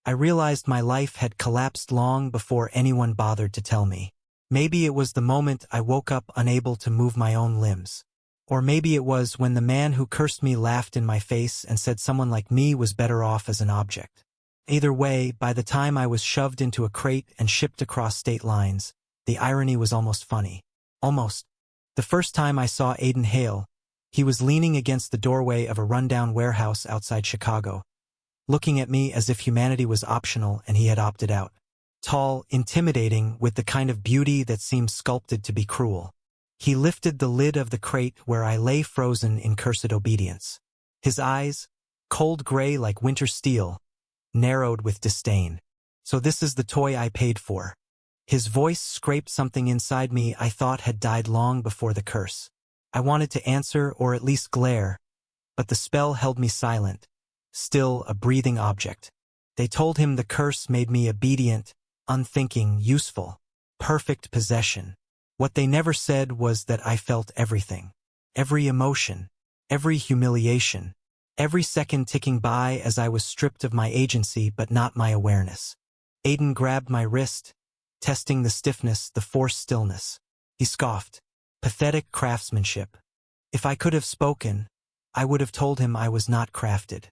I realized my life had collapsed long before anyone bothered to tell me. Maybe it was the moment I woke up unable to move my own limbs. Or maybe it was when the man who cursed me laughed in my face and said someone like me was better off as an object. Either way, by the time I was shoved into a crate and shipped across state lines, the irony was almost funny. Almost. The first time I saw Aiden Hale, he was leaning against the doorway of a rundown warehouse outside Chicago, looking at me as if humanity was optional and he had opted out. Tall, intimidating, with the kind of beauty that seemed sculpted to be cruel. He lifted the lid of the crate where I lay frozen in cursed obedience. His eyes, cold gray like winter steel, narrowed with disdain. So this is the toy I paid for. His voice scraped something inside me I thought had died long before the curse. I wanted to answer or at least glare, but the spell held me silent, still a breathing object. They told him the curse made me obedient, unthinking, useful, perfect possession. What they never said was that I felt everything. Every emotion, every humiliation, every second ticking by as I was stripped of my agency but not my awareness. Aiden grabbed my wrist, testing the stiffness, the forced stillness. He scoffed. Pathetic craftsmanship. If I could have spoken, I would have told him I was not crafted.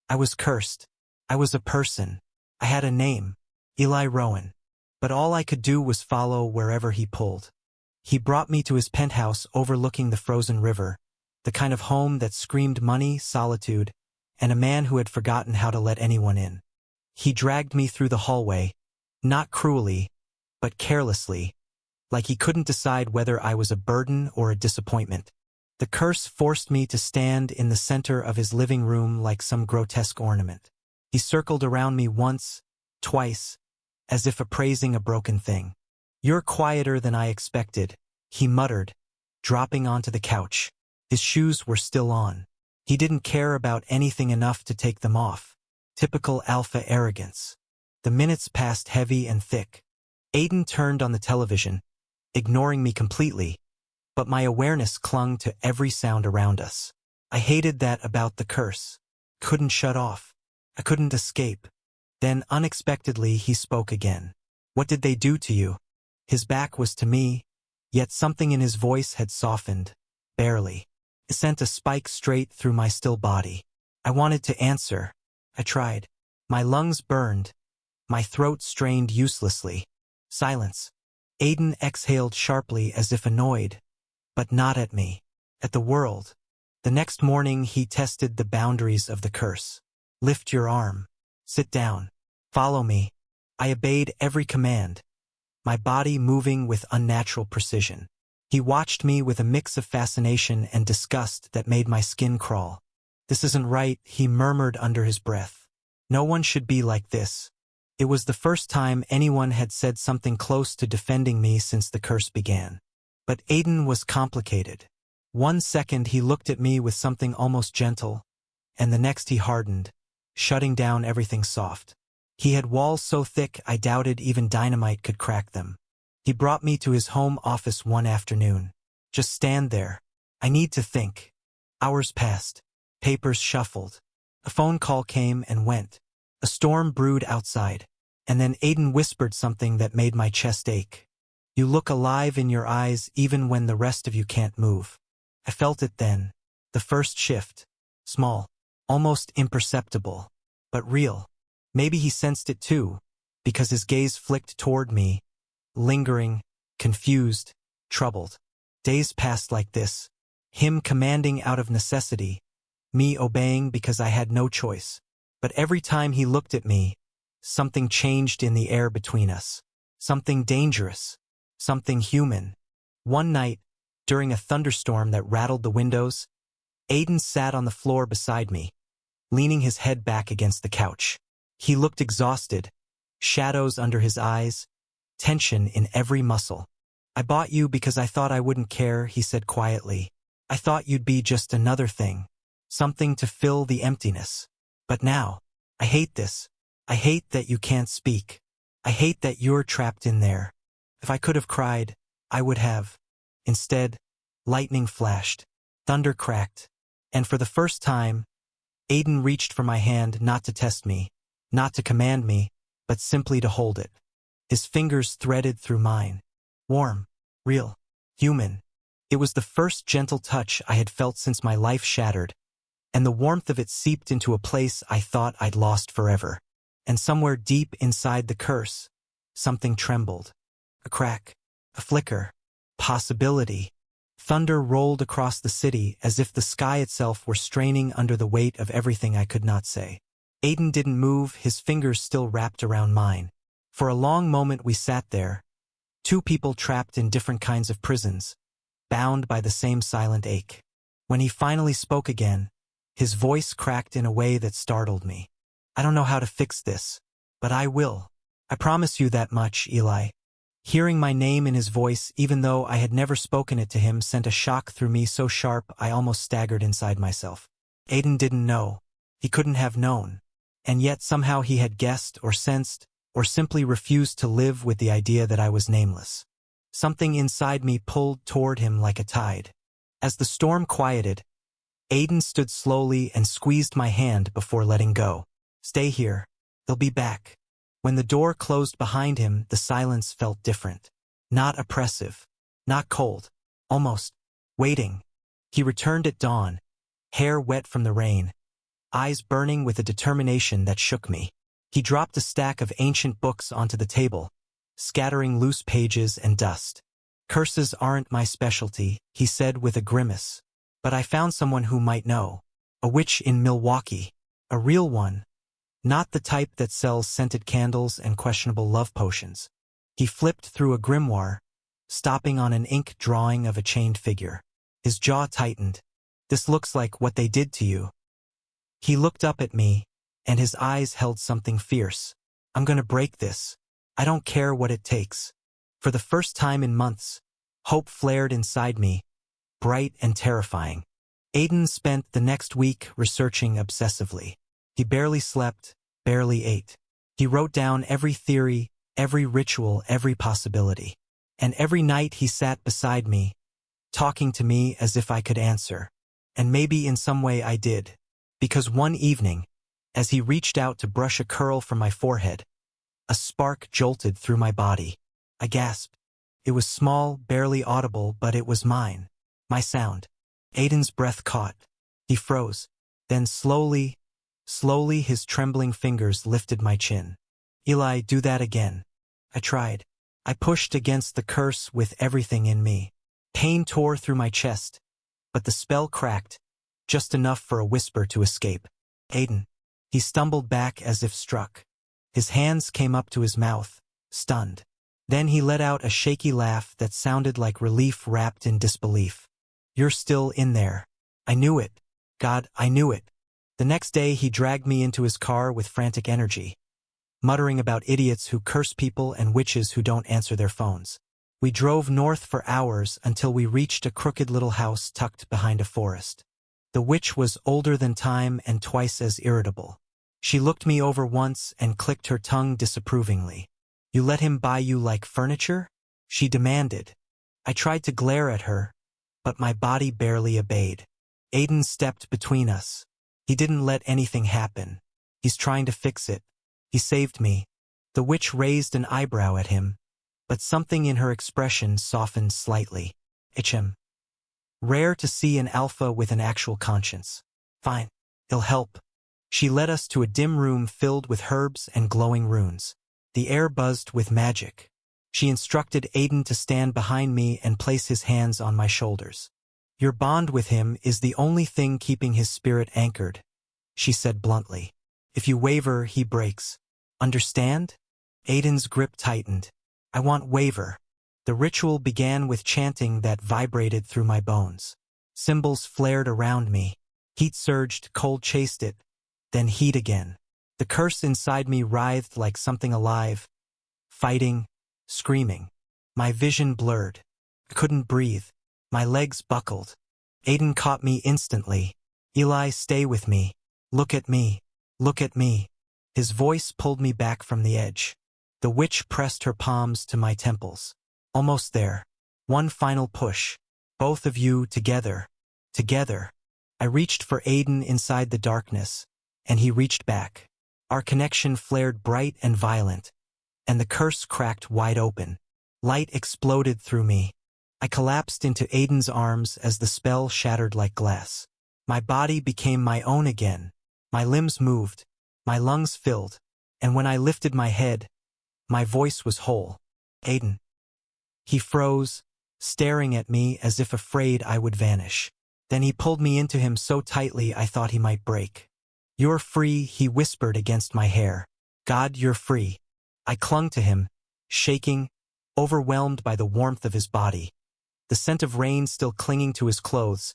I was cursed. I was a person. I had a name, Eli Rowan. But all I could do was follow wherever he pulled. He brought me to his penthouse overlooking the frozen river, the kind of home that screamed money, solitude, and a man who had forgotten how to let anyone in. He dragged me through the hallway, not cruelly, but carelessly, like he couldn't decide whether I was a burden or a disappointment. The curse forced me to stand in the center of his living room like some grotesque ornament. He circled around me once, twice, as if appraising a broken thing. "You're quieter than I expected," he muttered, dropping onto the couch. His shoes were still on. He didn't care about anything enough to take them off. Typical alpha arrogance. The minutes passed heavy and thick. Aiden turned on the television, ignoring me completely, but my awareness clung to every sound around us. I hated that about the curse. Couldn't shut off. I couldn't escape. Then, unexpectedly, he spoke again. "What did they do to you?" His back was to me, yet something in his voice had softened, barely. It sent a spike straight through my still body. I wanted to answer. I tried. My lungs burned. My throat strained uselessly. Silence. Aiden exhaled sharply as if annoyed, but not at me, at the world. The next morning he tested the boundaries of the curse. "Lift your arm. Sit down. Follow me." I obeyed every command, my body moving with unnatural precision. He watched me with a mix of fascination and disgust that made my skin crawl. "This isn't right," he murmured under his breath. "No one should be like this." It was the first time anyone had said something close to defending me since the curse began. But Aiden was complicated. One second he looked at me with something almost gentle, and the next he hardened, shutting down everything soft. He had walls so thick I doubted even dynamite could crack them. He brought me to his home office one afternoon. "Just stand there. I need to think." Hours passed. Papers shuffled. A phone call came and went. A storm brewed outside, and then Aiden whispered something that made my chest ache. "You look alive in your eyes even when the rest of you can't move." I felt it then. The first shift. Small. Almost imperceptible. But real. Maybe he sensed it too, because his gaze flicked toward me, lingering, confused, troubled. Days passed like this. Him commanding out of necessity, me obeying because I had no choice. But every time he looked at me, something changed in the air between us. Something dangerous. Something human. One night, during a thunderstorm that rattled the windows, Aiden sat on the floor beside me, leaning his head back against the couch. He looked exhausted, shadows under his eyes, tension in every muscle. "I bought you because I thought I wouldn't care," he said quietly. "I thought you'd be just another thing, something to fill the emptiness. But now, I hate this. I hate that you can't speak. I hate that you're trapped in there. If I could have cried, I would have. Instead, lightning flashed, thunder cracked, and for the first time, Aiden reached for my hand not to test me, not to command me, but simply to hold it. His fingers threaded through mine. Warm, real, human. It was the first gentle touch I had felt since my life shattered, and the warmth of it seeped into a place I thought I'd lost forever. And somewhere deep inside the curse, something trembled. A crack, a flicker, possibility. Thunder rolled across the city as if the sky itself were straining under the weight of everything I could not say. Aiden didn't move, his fingers still wrapped around mine. For a long moment we sat there, two people trapped in different kinds of prisons, bound by the same silent ache. When he finally spoke again, his voice cracked in a way that startled me. I don't know how to fix this, but I will. I promise you that much, Eli. Hearing my name in his voice, even though I had never spoken it to him, sent a shock through me so sharp I almost staggered inside myself. Aiden didn't know. He couldn't have known. And yet somehow he had guessed or sensed, or simply refused to live with the idea that I was nameless. Something inside me pulled toward him like a tide. As the storm quieted, Aiden stood slowly and squeezed my hand before letting go. Stay here. They'll be back. When the door closed behind him, the silence felt different. Not oppressive. Not cold. Almost waiting. He returned at dawn, hair wet from the rain, eyes burning with a determination that shook me. He dropped a stack of ancient books onto the table, scattering loose pages and dust. Curses aren't my specialty, he said with a grimace. But I found someone who might know. A witch in Milwaukee. A real one. Not the type that sells scented candles and questionable love potions. He flipped through a grimoire, stopping on an ink drawing of a chained figure. His jaw tightened. This looks like what they did to you. He looked up at me, and his eyes held something fierce. I'm gonna break this. I don't care what it takes. For the first time in months, hope flared inside me, bright and terrifying. Aiden spent the next week researching obsessively. He barely slept, barely ate. He wrote down every theory, every ritual, every possibility. And every night he sat beside me, talking to me as if I could answer. And maybe in some way I did. Because one evening, as he reached out to brush a curl from my forehead, a spark jolted through my body. I gasped. It was small, barely audible, but it was mine. My sound. Aiden's breath caught. He froze. Then slowly his trembling fingers lifted my chin. Eli, do that again. I tried. I pushed against the curse with everything in me. Pain tore through my chest, but the spell cracked, just enough for a whisper to escape. Aiden. He stumbled back as if struck. His hands came up to his mouth, stunned. Then he let out a shaky laugh that sounded like relief wrapped in disbelief. You're still in there. I knew it. God, I knew it. The next day he dragged me into his car with frantic energy, muttering about idiots who curse people and witches who don't answer their phones. We drove north for hours until we reached a crooked little house tucked behind a forest. The witch was older than time and twice as irritable. She looked me over once and clicked her tongue disapprovingly. You let him buy you like furniture? She demanded. I tried to glare at her, but my body barely obeyed. Aiden stepped between us. He didn't let anything happen. He's trying to fix it. He saved me. The witch raised an eyebrow at him, but something in her expression softened slightly. Him. Rare to see an alpha with an actual conscience. Fine. He'll help. She led us to a dim room filled with herbs and glowing runes. The air buzzed with magic. She instructed Aiden to stand behind me and place his hands on my shoulders. Your bond with him is the only thing keeping his spirit anchored, she said bluntly. If you waver, he breaks. Understand? Aiden's grip tightened. I won't waver. The ritual began with chanting that vibrated through my bones. Symbols flared around me. Heat surged, cold chased it, then heat again. The curse inside me writhed like something alive, fighting, screaming. My vision blurred. I couldn't breathe. My legs buckled. Aiden caught me instantly. Eli, stay with me. Look at me. Look at me. His voice pulled me back from the edge. The witch pressed her palms to my temples. Almost there. One final push. Both of you together. Together. I reached for Aiden inside the darkness, and he reached back. Our connection flared bright and violent, and the curse cracked wide open. Light exploded through me. I collapsed into Aiden's arms as the spell shattered like glass. My body became my own again. My limbs moved, my lungs filled, and when I lifted my head, my voice was whole. Aiden. He froze, staring at me as if afraid I would vanish. Then he pulled me into him so tightly I thought he might break. "You're free," he whispered against my hair. "God, you're free." I clung to him, shaking, overwhelmed by the warmth of his body, the scent of rain still clinging to his clothes,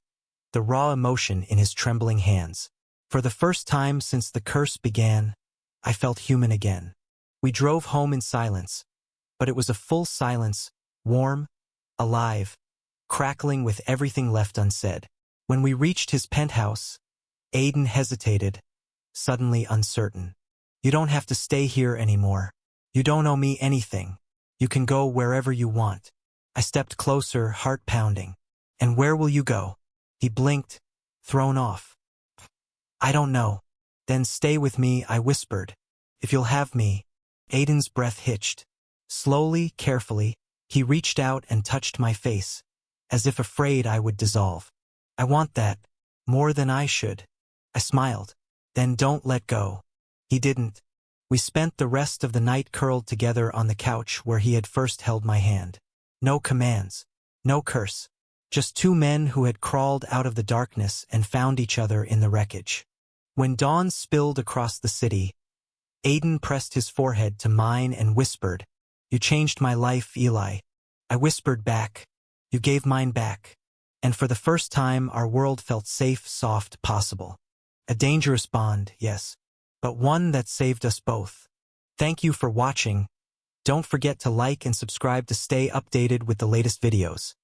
the raw emotion in his trembling hands. For the first time since the curse began, I felt human again. We drove home in silence, but it was a full silence, warm, alive, crackling with everything left unsaid. When we reached his penthouse, Aiden hesitated, suddenly uncertain. "You don't have to stay here anymore. You don't owe me anything. You can go wherever you want." I stepped closer, heart pounding. "And where will you go?" He blinked, thrown off. "I don't know." "Then stay with me," I whispered. "If you'll have me." Aiden's breath hitched. Slowly, carefully, he reached out and touched my face, as if afraid I would dissolve. "I want that, more than I should." I smiled. "Then don't let go." He didn't. We spent the rest of the night curled together on the couch where he had first held my hand. No commands, no curse, just two men who had crawled out of the darkness and found each other in the wreckage. When dawn spilled across the city, Aiden pressed his forehead to mine and whispered, "You changed my life, Eli." I whispered back, "You gave mine back." And for the first time our world felt safe, soft, possible. A dangerous bond, yes, but one that saved us both. Thank you for watching. Don't forget to like and subscribe to stay updated with the latest videos.